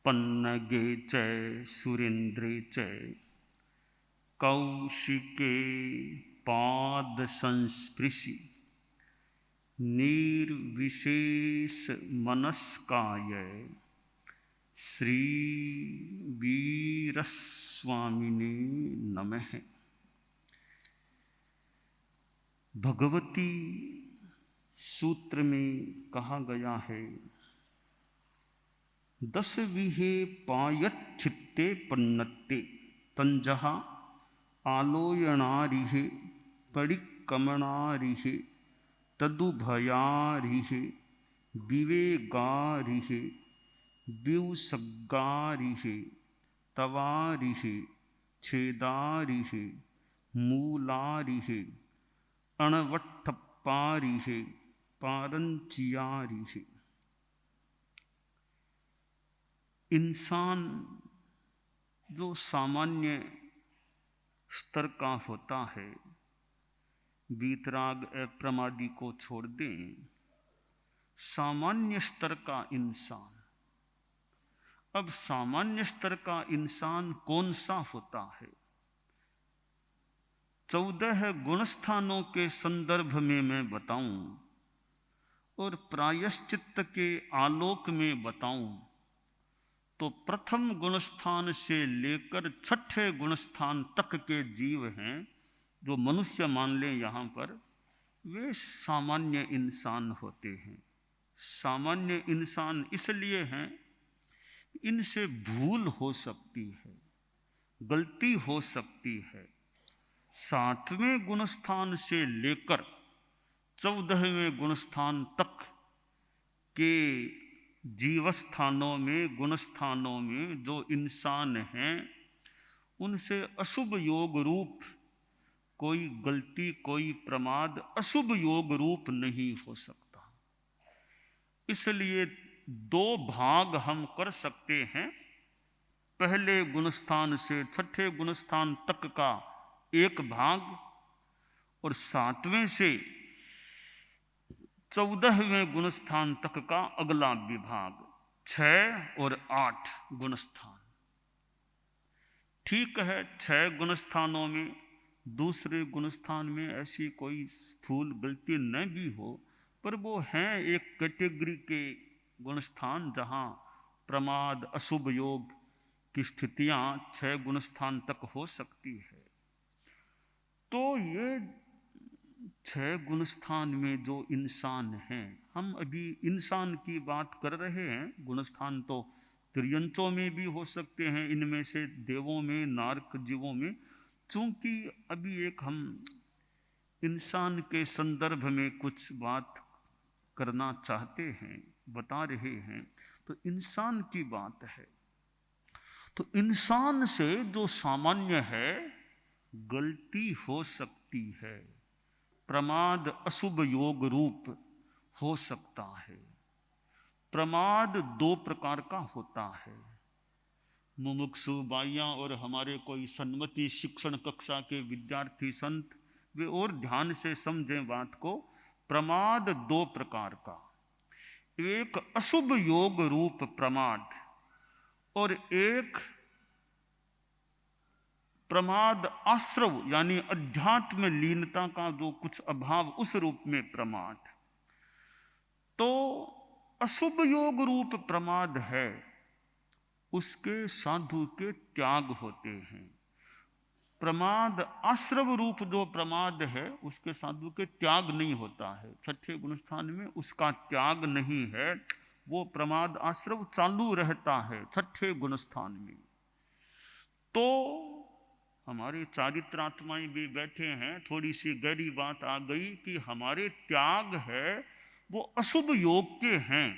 पन्नगे च सुरेन्द्रे च कौशिके पाद संस्पृशि निर्विशेष मनस्काय श्री वीरस्वामिने नमः। भगवती सूत्र में कहा गया है, 10 विहे पायत चित्ते पन्नत्ते तंजहा आलोयनारिहे परिकमणारिहे तदुभयारिहे विवेगारिहे व्युसग्गारिहे तवारिहे छेदारिहे मूलारिहे अणवट्ठप्पारिहे पारंचियारिहे। इंसान जो सामान्य स्तर का होता है, वीतराग अप्रमादी को छोड़ दें, सामान्य स्तर का इंसान। अब सामान्य स्तर का इंसान कौन सा होता है? 14 गुणस्थानों के संदर्भ में मैं बताऊं और प्रायश्चित्त के आलोक में बताऊं तो प्रथम गुणस्थान से लेकर 6ठे गुणस्थान तक के जीव हैं जो मनुष्य मान लें यहाँ पर, वे सामान्य इंसान होते हैं। सामान्य इंसान इसलिए हैं, इनसे भूल हो सकती है, गलती हो सकती है। 7वें गुणस्थान से लेकर 14वें गुणस्थान तक के जीवस्थानों में, गुणस्थानों में जो इंसान हैं, उनसे अशुभ योग रूप कोई गलती, कोई प्रमाद अशुभ योग रूप नहीं हो सकता। इसलिए 2 भाग हम कर सकते हैं। पहले गुणस्थान से 6ठे गुणस्थान तक का एक भाग और 7वें से 14वें गुणस्थान तक का अगला विभाग, 6 और 8 गुणस्थान। ठीक है, 6 गुणस्थानों में दूसरे गुणस्थान में ऐसी कोई स्थूल गलती न भी हो, पर वो हैं एक कैटेगरी के गुणस्थान जहाँ प्रमाद, अशुभ योग की स्थितियाँ 6 गुणस्थान तक हो सकती है। तो ये 6 गुणस्थान में जो इंसान हैं, हम अभी इंसान की बात कर रहे हैं। गुणस्थान तो त्रियंचों में भी हो सकते हैं, इनमें से देवों में, नारक जीवों में। चूंकि अभी एक हम इंसान के संदर्भ में कुछ बात करना चाहते हैं, बता रहे हैं, तो इंसान की बात है। तो इंसान से जो सामान्य है, गलती हो सकती है, प्रमाद अशुभ योग रूप हो सकता है। प्रमाद 2 प्रकार का होता है। मुमुक्षु बाइयाँ और हमारे कोई सन्मति शिक्षण कक्षा के विद्यार्थी संत, वे और ध्यान से समझें बात को। प्रमाद 2 प्रकार का, एक अशुभ योग रूप प्रमाद और एक प्रमाद आश्रव यानी अध्यात्म लीनता का जो कुछ अभाव, उस रूप में प्रमाद। तो अशुभ योग रूप प्रमाद है, उसके साधु के त्याग होते हैं। प्रमाद आश्रव रूप जो प्रमाद है, उसके साधु के त्याग नहीं होता है। 6ठे गुणस्थान में उसका त्याग नहीं है, वो प्रमाद आश्रव चालू रहता है 6ठे गुणस्थान में। तो हमारे चारित्रात्माएं भी बैठे हैं, थोड़ी सी गहरी बात आ गई कि हमारे त्याग है वो अशुभ योग के हैं,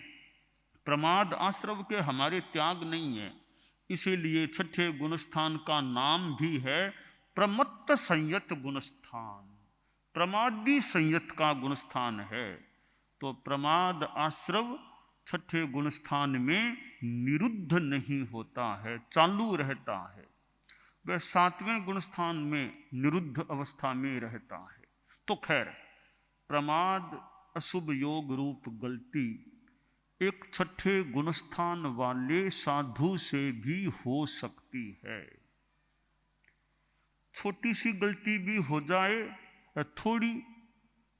प्रमाद आश्रव के हमारे त्याग नहीं है। इसीलिए 6ठे गुणस्थान का नाम भी है प्रमत्त संयत गुणस्थान, प्रमादी संयत का गुणस्थान है। तो प्रमाद आश्रव 6ठे गुणस्थान में निरुद्ध नहीं होता है, चालू रहता है। वह 7वें गुणस्थान में निरुद्ध अवस्था में रहता है। तो खैर, प्रमाद अशुभ योग रूप गलती एक छठे गुणस्थान वाले साधु से भी हो सकती है। छोटी सी गलती भी हो जाए या थोड़ी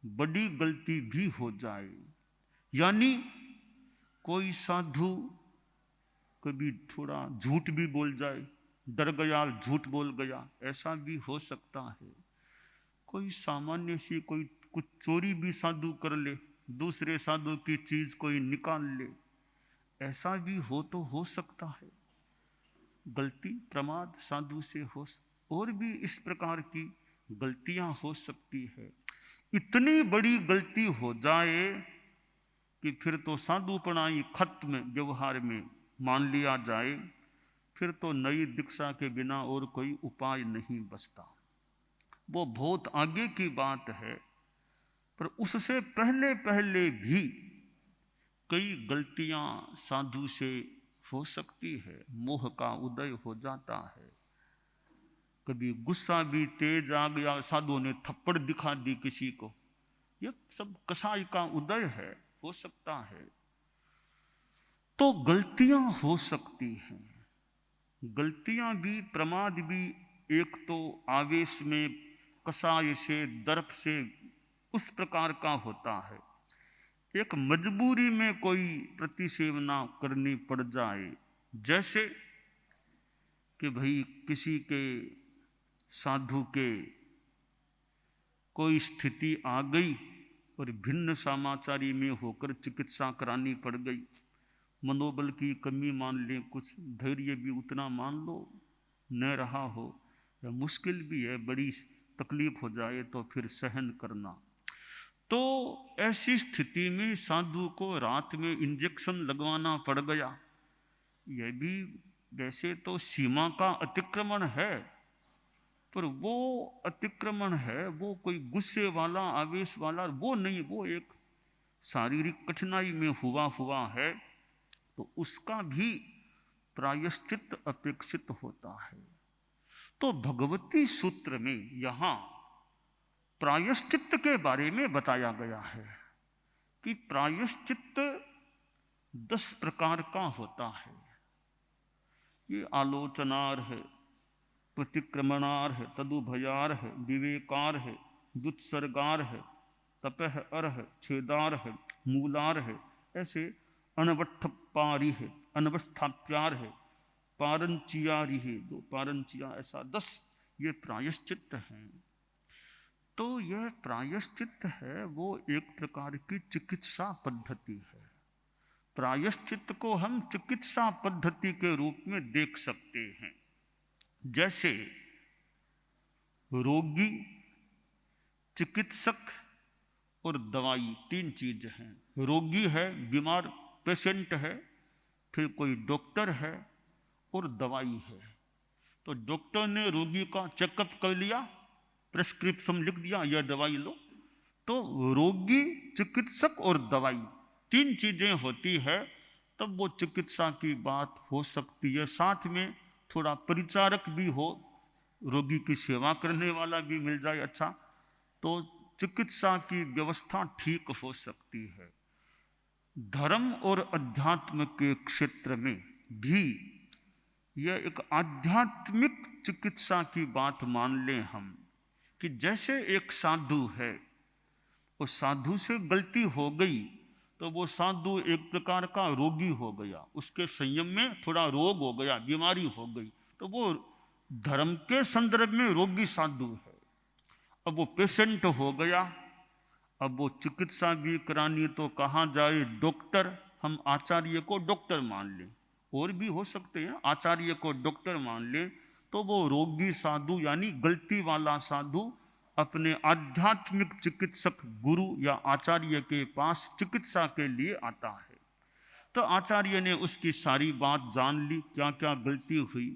बड़ी गलती भी हो जाए, यानी कोई साधु कभी थोड़ा झूठ भी बोल जाए, डर गया झूठ बोल गया, ऐसा भी हो सकता है। कोई सामान्य सी कोई कुछ चोरी भी साधु कर ले, दूसरे साधु की चीज कोई निकाल ले, ऐसा भी हो सकता है। गलती प्रमाद साधु से हो, और भी इस प्रकार की गलतियां हो सकती है। इतनी बड़ी गलती हो जाए कि फिर तो साधुपना ही खत्म व्यवहार में मान लिया जाए, फिर तो नई दीक्षा के बिना और कोई उपाय नहीं बचता। वो बहुत आगे की बात है, पर उससे पहले पहले भी कई गलतियां साधु से हो सकती है। मोह का उदय हो जाता है, कभी गुस्सा भी तेज आ गया, साधु ने थप्पड़ दिखा दी किसी को, ये सब कसाई का उदय है, हो सकता है। तो गलतियां हो सकती हैं। गलतियां भी, प्रमाद भी, एक तो आवेश में, कसाय से, दर्प से उस प्रकार का होता है। एक मजबूरी में कोई प्रतिसेवना करनी पड़ जाए, जैसे कि भाई किसी के साधु के कोई स्थिति आ गई और भिन्न समाचारी में होकर चिकित्सा करानी पड़ गई, मनोबल की कमी मान लें, कुछ धैर्य भी उतना मान लो न रहा हो, या मुश्किल भी है, बड़ी तकलीफ हो जाए तो फिर सहन करना। तो ऐसी स्थिति में साधु को रात में इंजेक्शन लगवाना पड़ गया, यह भी वैसे तो सीमा का अतिक्रमण है, पर वो अतिक्रमण है, वो कोई गुस्से वाला, आवेश वाला वो नहीं, वो एक शारीरिक कठिनाई में हुआ है, तो उसका भी प्रायश्चित अपेक्षित होता है। तो भगवती सूत्र में यहां प्रायश्चित के बारे में बताया गया है कि प्रायश्चित 10 प्रकार का होता है। ये आलोचनार है, प्रतिक्रमणार है, तदुभयार है, विवेकार है, व्युत्सर्गार है, तपह अर है, छेदार है, मूलार है, ऐसे अनवट्ठपारी है, अनवस्थाप्यार है, पारंचियारी है, दो पारंचिया, ऐसा 10 ये प्रायश्चित हैं। तो यह प्रायश्चित है, वो एक प्रकार की चिकित्सा पद्धति है। प्रायश्चित को हम चिकित्सा पद्धति के रूप में देख सकते हैं। जैसे रोगी, चिकित्सक और दवाई, 3 चीज हैं। रोगी है, बीमार पेशेंट है, फिर कोई डॉक्टर है और दवाई है। तो डॉक्टर ने रोगी का चेकअप कर लिया, प्रेस्क्रिप्शन लिख दिया, यह दवाई लो। तो रोगी, चिकित्सक और दवाई 3 चीजें होती है, तब वो चिकित्सा की बात हो सकती है। साथ में थोड़ा परिचारक भी हो, रोगी की सेवा करने वाला भी मिल जाए अच्छा, तो चिकित्सा की व्यवस्था ठीक हो सकती है। धर्म और अध्यात्म के क्षेत्र में भी यह एक आध्यात्मिक चिकित्सा की बात मान लें हम, कि जैसे एक साधु है, उस साधु से गलती हो गई तो वो साधु एक प्रकार का रोगी हो गया, उसके संयम में थोड़ा रोग हो गया, बीमारी हो गई, तो वो धर्म के संदर्भ में रोगी साधु है। अब वो पेशेंट हो गया, अब वो चिकित्सा भी करानी तो कहाँ जाए, डॉक्टर, हम आचार्य को डॉक्टर मान लें, और भी हो सकते हैं, आचार्य को डॉक्टर मान लें, तो वो रोगी साधु यानी गलती वाला साधु अपने आध्यात्मिक चिकित्सक गुरु या आचार्य के पास चिकित्सा के लिए आता है। तो आचार्य ने उसकी सारी बात जान ली, क्या क्या गलती हुई।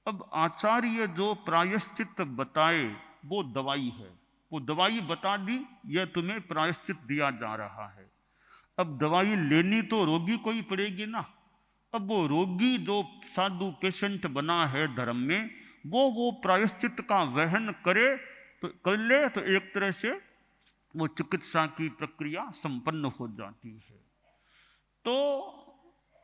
अब आचार्य जो प्रायश्चित बताए वो दवाई है, वो दवाई बता दी, यह तुम्हें प्रायश्चित दिया जा रहा है। अब दवाई लेनी तो रोगी को ही पड़ेगी ना। अब वो रोगी जो साधु पेशेंट बना है धर्म में, वो प्रायश्चित का वहन करे तो कर ले, तो एक तरह से वो चिकित्सा की प्रक्रिया संपन्न हो जाती है। तो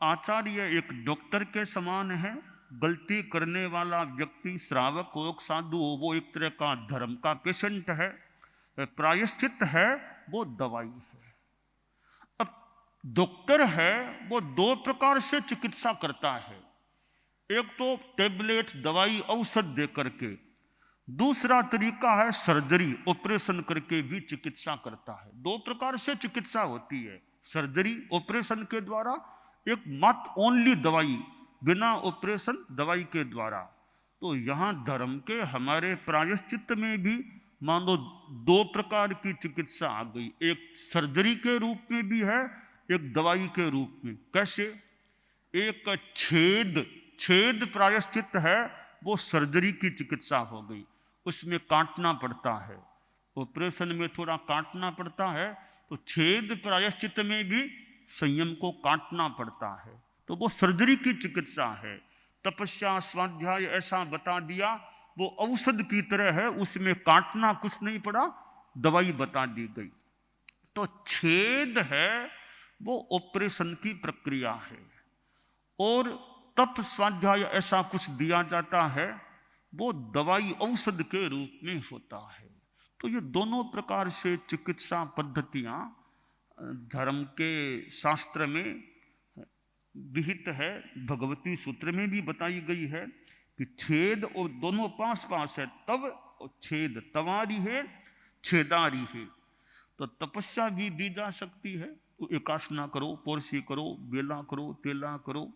आचार्य एक डॉक्टर के समान है। गलती करने वाला व्यक्ति, श्रावक हो, साधु हो, वो एक तरह का धर्म का पेशेंट है। प्रायश्चित है वो दवाई है। अब डॉक्टर है वो दो प्रकार से चिकित्सा करता है। एक तो टेबलेट, दवाई, औषध दे करके। दूसरा तरीका है सर्जरी, ऑपरेशन करके भी चिकित्सा करता है। दो प्रकार से चिकित्सा होती है, सर्जरी ऑपरेशन के द्वारा, एक मात्र ओनली दवाई, बिना ऑपरेशन दवाई के द्वारा। तो यहाँ धर्म के हमारे प्रायश्चित में भी मान लो दो प्रकार की चिकित्सा आ गई। एक सर्जरी के रूप में भी है, एक दवाई के रूप में। कैसे? एक छेद प्रायश्चित है, वो सर्जरी की चिकित्सा हो गई। उसमें काटना पड़ता है, ऑपरेशन में थोड़ा काटना पड़ता है। तो छेद प्रायश्चित में भी संयम को काटना पड़ता है, तो वो सर्जरी की चिकित्सा है। तपस्या, स्वाध्याय ऐसा बता दिया, वो औषध की तरह है, उसमें काटना कुछ नहीं पड़ा, दवाई बता दी गई। तो छेद है वो ऑपरेशन की प्रक्रिया है, और तप, स्वाध्याय ऐसा कुछ दिया जाता है, वो दवाई औषध के रूप में होता है। तो ये दोनों प्रकार से चिकित्सा पद्धतियां धर्म के शास्त्र में विहित है। भगवती सूत्र में भी बताई गई है कि छेद और दोनों पास पास है, तव और छेद, तवारी है, छेदारी है। तो तपस्या भी दी जा सकती है, तो एकासना करो, पोरसी करो, बेला करो, तेला करो।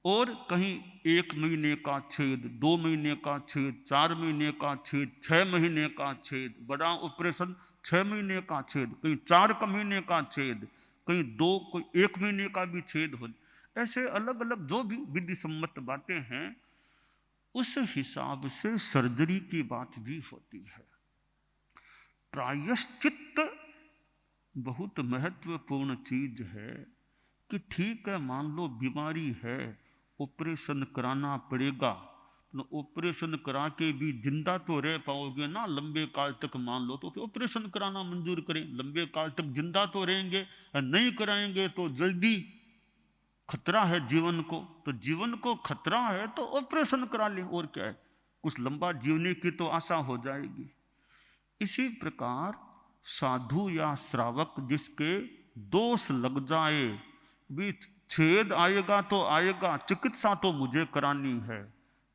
और कहीं 1 महीने का छेद, 2 महीने का छेद, 4 महीने का छेद, 6 महीने का छेद, बड़ा ऑपरेशन 6 महीने का छेद, कहीं 4 महीने का छेद, कहीं 2, कोई 1 महीने का भी छेद हो। ऐसे अलग अलग जो भी विधि सम्मत बातें हैं, उस हिसाब से सर्जरी की बात भी होती है। प्रायश्चित बहुत महत्वपूर्ण चीज है कि ठीक है, मान लो बीमारी है, ऑपरेशन कराना पड़ेगा, तो ऑपरेशन करा के भी जिंदा तो रह पाओगे ना लंबे काल तक। मान लो तो फिर ऑपरेशन कराना मंजूर करें, लंबे काल तक जिंदा तो रहेंगे। नहीं कराएंगे तो जल्दी खतरा है जीवन को, तो जीवन को खतरा है तो ऑपरेशन करा लें, और क्या है, कुछ लंबा जीवने की तो आशा हो जाएगी। इसी प्रकार साधु या श्रावक जिसके दोष लग जाए, भी छेद आएगा तो आएगा, चिकित्सा तो मुझे करानी है,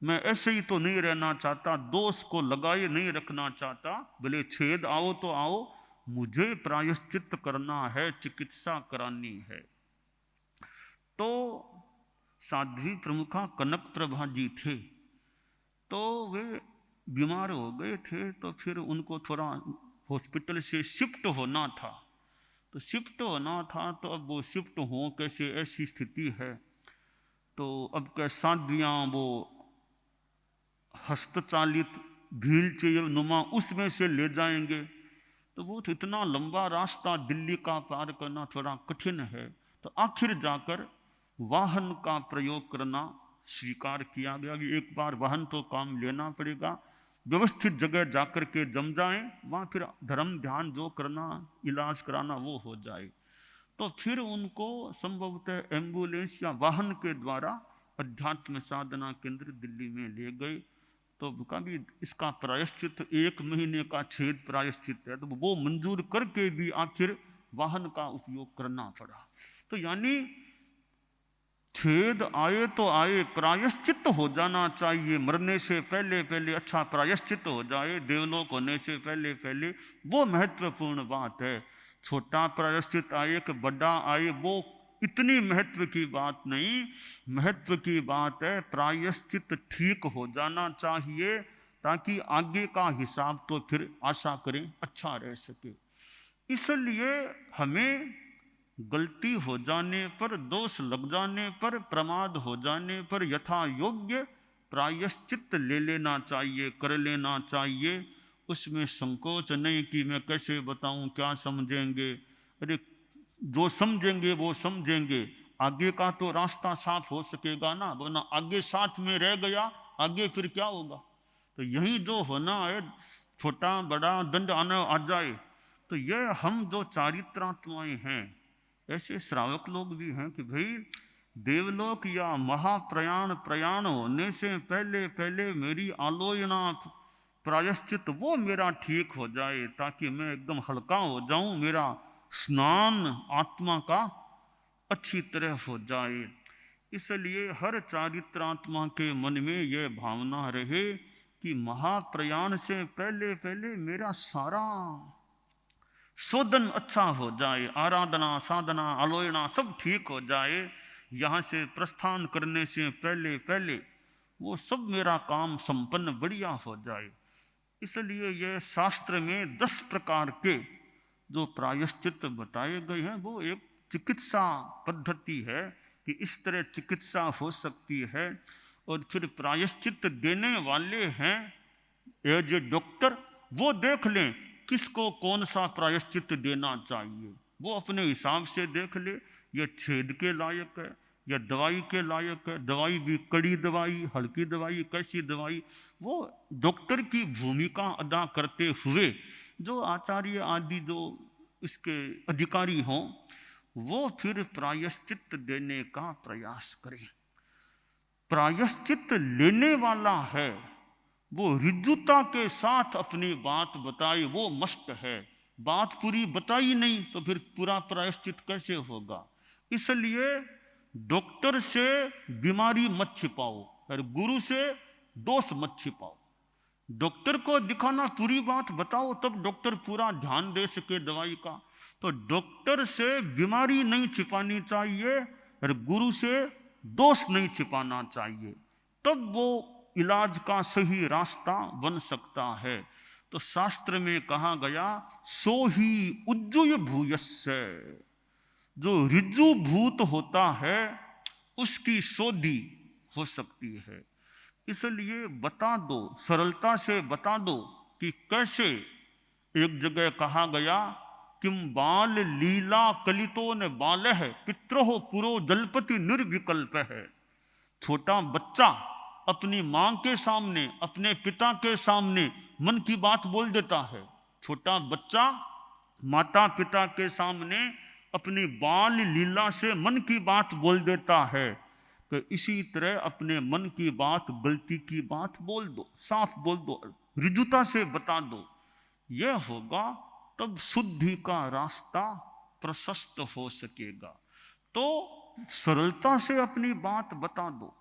मैं ऐसे ही तो नहीं रहना चाहता, दोष को लगाए नहीं रखना चाहता, भले छेद आओ तो आओ, मुझे प्रायश्चित करना है, चिकित्सा करानी है। तो साध्वी प्रमुखा कनक प्रभा जी थे, तो वे बीमार हो गए थे, तो फिर उनको थोड़ा हॉस्पिटल से शिफ्ट होना था। तो शिफ्ट होना था, तो अब वो शिफ्ट हो कैसे, ऐसी स्थिति है। तो अब क्या साध्वियाँ वो हस्तचालित व्हील चेयर नुमा उसमें से ले जाएंगे, तो वो तो इतना लंबा रास्ता दिल्ली का पार करना थोड़ा कठिन है। तो आखिर जाकर वाहन का प्रयोग करना स्वीकार किया गया कि एक बार वाहन तो काम लेना पड़ेगा, व्यवस्थित जगह जाकर के जम जाएं, वहाँ फिर धर्म ध्यान जो करना, इलाज कराना वो हो जाए। तो फिर उनको संभवतः एम्बुलेंस या वाहन के द्वारा अध्यात्म साधना केंद्र दिल्ली में ले गए। तो कभी इसका प्रायश्चित 1 महीने का छेद प्रायश्चित है, तो वो मंजूर करके भी आखिर वाहन का उपयोग करना पड़ा। तो यानी छेद आए तो आए, प्रायश्चित हो जाना चाहिए, मरने से पहले पहले अच्छा प्रायश्चित हो जाए, देवलोक होने से पहले पहले, वो महत्वपूर्ण बात है। छोटा प्रायश्चित आए कि बड़ा आए, वो इतनी महत्व की बात नहीं। महत्व की बात है प्रायश्चित ठीक हो जाना चाहिए, ताकि आगे का हिसाब तो फिर आशा करें अच्छा रह सके। इसलिए हमें गलती हो जाने पर, दोष लग जाने पर, प्रमाद हो जाने पर यथा योग्य प्रायश्चित ले लेना चाहिए, कर लेना चाहिए। उसमें संकोच नहीं कि मैं कैसे बताऊं, क्या समझेंगे। अरे जो समझेंगे वो समझेंगे, आगे का तो रास्ता साफ हो सकेगा ना, वरना आगे साथ में रह गया, आगे फिर क्या होगा। तो यही जो होना है, छोटा बड़ा दंड आना आ जाए, तो यह हम जो चारित्रात्माएं हैं, ऐसे श्रावक लोग भी हैं कि भाई देवलोक या महाप्रयाण प्रयाण होने से पहले पहले मेरी आलोचना प्रायश्चित वो मेरा ठीक हो जाए, ताकि मैं एकदम हल्का हो जाऊं, मेरा स्नान आत्मा का अच्छी तरह हो जाए। इसलिए हर चारित्रात्मा के मन में यह भावना रहे कि महाप्रयाण से पहले पहले मेरा सारा शोधन अच्छा हो जाए, आराधना साधना आलोचना सब ठीक हो जाए। यहाँ से प्रस्थान करने से पहले पहले वो सब मेरा काम संपन्न बढ़िया हो जाए। इसलिए यह शास्त्र में 10 प्रकार के जो प्रायश्चित बताए गए हैं वो एक चिकित्सा पद्धति है कि इस तरह चिकित्सा हो सकती है। और फिर प्रायश्चित देने वाले हैं एज ए डॉक्टर, वो देख लें किसको कौन सा प्रायश्चित देना चाहिए, वो अपने हिसाब से देख ले। यह छेद के लायक है या दवाई के लायक है, दवाई भी कड़ी दवाई, हल्की दवाई, कैसी दवाई, वो डॉक्टर की भूमिका अदा करते हुए जो आचार्य आदि जो इसके अधिकारी हों वो फिर प्रायश्चित देने का प्रयास करें। प्रायश्चित लेने वाला है वो ऋजुता के साथ अपनी बात बताए, वो मस्त है। बात पूरी बताई नहीं तो फिर पूरा प्रायश्चित कैसे होगा। इसलिए डॉक्टर से बीमारी मत छिपाओ और गुरु से दोष मत छिपाओ। डॉक्टर को दिखाना पूरी बात बताओ, तब डॉक्टर पूरा ध्यान दे सके दवाई का। तो डॉक्टर से बीमारी नहीं छिपानी चाहिए और गुरु से दोष नहीं छिपाना चाहिए, तब वो इलाज का सही रास्ता बन सकता है। तो शास्त्र में कहा गया सो ही उज्जुय भूयस्य, जो ऋजु भूत होता है उसकी शोधि हो सकती है। इसलिए बता दो, सरलता से बता दो कि कैसे। एक जगह कहा गया किम बाल लीला कलितो न बाल है पित्रो पुरो जलपति निर्विकल्प है। छोटा बच्चा अपनी मां के सामने अपने पिता के सामने मन की बात बोल देता है। छोटा बच्चा माता पिता के सामने अपनी बाल लीला से मन की बात बोल देता है। तो इसी तरह अपने मन की बात, गलती की बात बोल दो, साफ बोल दो, ऋजुता से बता दो। यह होगा तब शुद्धि का रास्ता प्रशस्त हो सकेगा। तो सरलता से अपनी बात बता दो।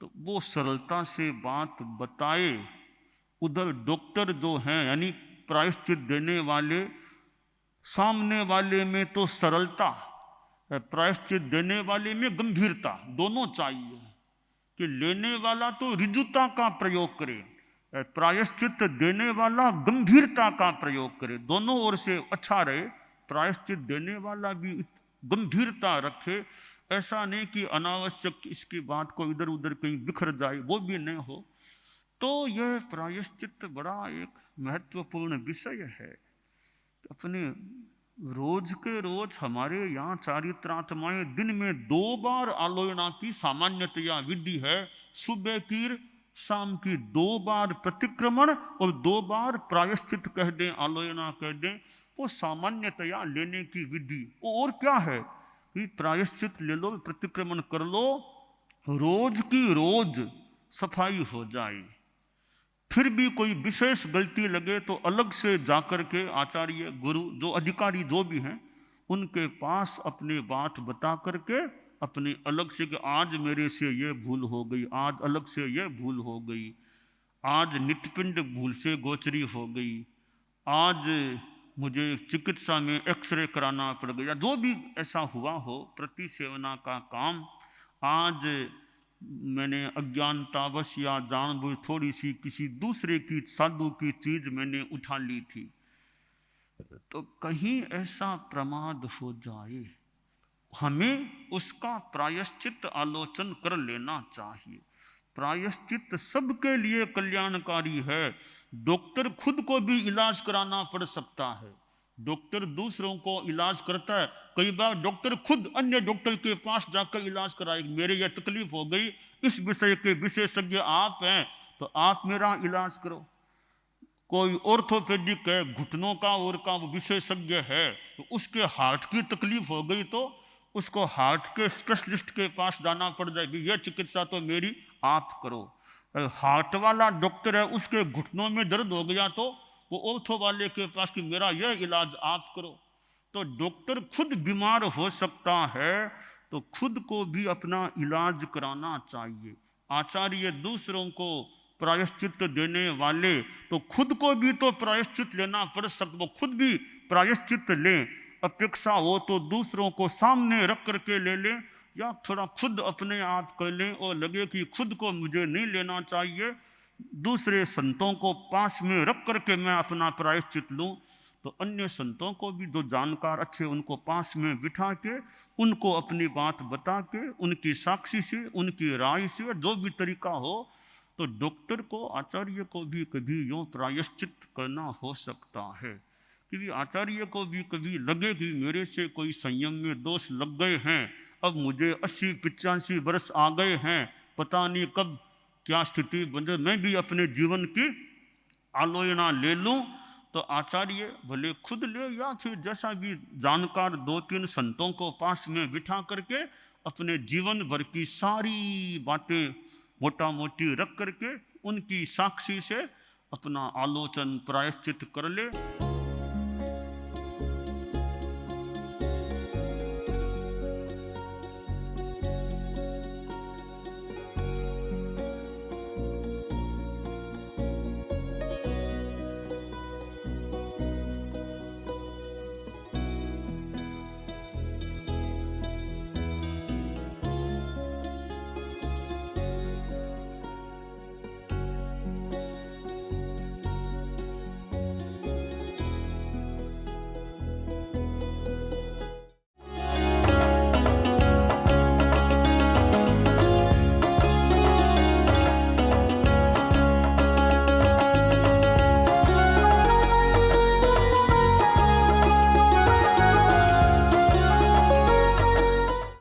तो वो सरलता से बात बताए, उधर डॉक्टर जो हैं यानी प्रायश्चित देने वाले, सामने वाले में तो सरलता, प्रायश्चित देने वाले में गंभीरता, दोनों चाहिए। कि लेने वाला तो ऋजुता का प्रयोग करे, प्रायश्चित देने वाला गंभीरता का प्रयोग करे, दोनों ओर से अच्छा रहे। प्रायश्चित देने वाला भी गंभीरता रखे, ऐसा नहीं कि अनावश्यक इसकी बात को इधर उधर कहीं बिखर जाए, वो भी नहीं हो। तो यह प्रायश्चित बड़ा एक महत्वपूर्ण विषय है। अपने रोज के रोज हमारे यहाँ चारित्रात्माएं दिन में 2 बार आलोचना की सामान्यतया विधि है। सुबह की शाम की 2 बार प्रतिक्रमण और 2 बार प्रायश्चित कह दें, आलोचना कह दें, वो सामान्यतया लेने की विधि। और क्या है कि प्रायश्चित ले लो, प्रतिक्रमण कर लो, रोज की रोज सफाई हो जाए। फिर भी कोई विशेष गलती लगे तो अलग से जाकर के आचार्य गुरु जो अधिकारी जो भी हैं उनके पास अपनी बात बता करके अपने अलग से कि आज मेरे से ये भूल हो गई, आज अलग से ये भूल हो गई, आज नित्यपिंड भूल से गोचरी हो गई, आज मुझे चिकित्सा में एक्सरे कराना पड़ गया, जो भी ऐसा हुआ हो प्रति सेवना का काम, आज मैंने अज्ञानतावश या जानबूझ थोड़ी सी किसी दूसरे की साधु की चीज मैंने उठा ली थी, तो कहीं ऐसा प्रमाद हो जाए, हमें उसका प्रायश्चित आलोचन कर लेना चाहिए। प्रायश्चित सबके लिए कल्याणकारी है। डॉक्टर खुद को भी इलाज कराना पड़ सकता है, डॉक्टर दूसरों को इलाज करता है। कई बार डॉक्टर खुद अन्य डॉक्टर के पास जाकर इलाज कराए, मेरे यह तकलीफ हो गई, इस विषय के विशेषज्ञ आप हैं तो आप मेरा इलाज करो। कोई ऑर्थोपेडिक है, घुटनों का और का विशेषज्ञ है, तो उसके हार्ट की तकलीफ हो गई तो उसको हार्ट के स्पेशलिस्ट के पास जाना पड़ जाए, यह चिकित्सा तो मेरी आप करो। हार्ट वाला डॉक्टर है, उसके घुटनों में दर्द हो गया तो वो ऑर्थो वाले के पास कि मेरा यह इलाज आप करो। तो डॉक्टर खुद बीमार हो सकता है, तो खुद को भी अपना इलाज कराना चाहिए। आचार्य दूसरों को प्रायश्चित देने वाले, तो खुद को भी तो प्रायश्चित लेना पड़ सकता, वो खुद भी प्रायश्चित लें। अपेक्षा हो तो दूसरों को सामने रख करके ले लें, या थोड़ा खुद अपने आप कर लें और लगे कि खुद को मुझे नहीं लेना चाहिए, दूसरे संतों को पास में रख करके मैं अपना प्रायश्चित लूं। तो अन्य संतों को भी जो जानकार अच्छे, उनको पास में बिठा के उनको अपनी बात बता के उनकी साक्षी से, उनकी राय से, जो भी तरीका हो, तो डॉक्टर को, आचार्य को भी कभी यूँ प्रायश्चित करना हो सकता है। क्योंकि आचार्य को भी कभी लगे कि मेरे से कोई संयम में दोष लग गए हैं, अब मुझे 80-85 वर्ष आ गए हैं, पता नहीं कब क्या स्थिति बने, मैं भी अपने जीवन की आलोचना ले लूं। तो आचार्य भले खुद ले या फिर जैसा भी जानकार 2-3 संतों को पास में बिठा करके अपने जीवन भर की सारी बातें मोटा मोटी रख करके उनकी साक्षी से अपना आलोचन प्रायश्चित कर ले।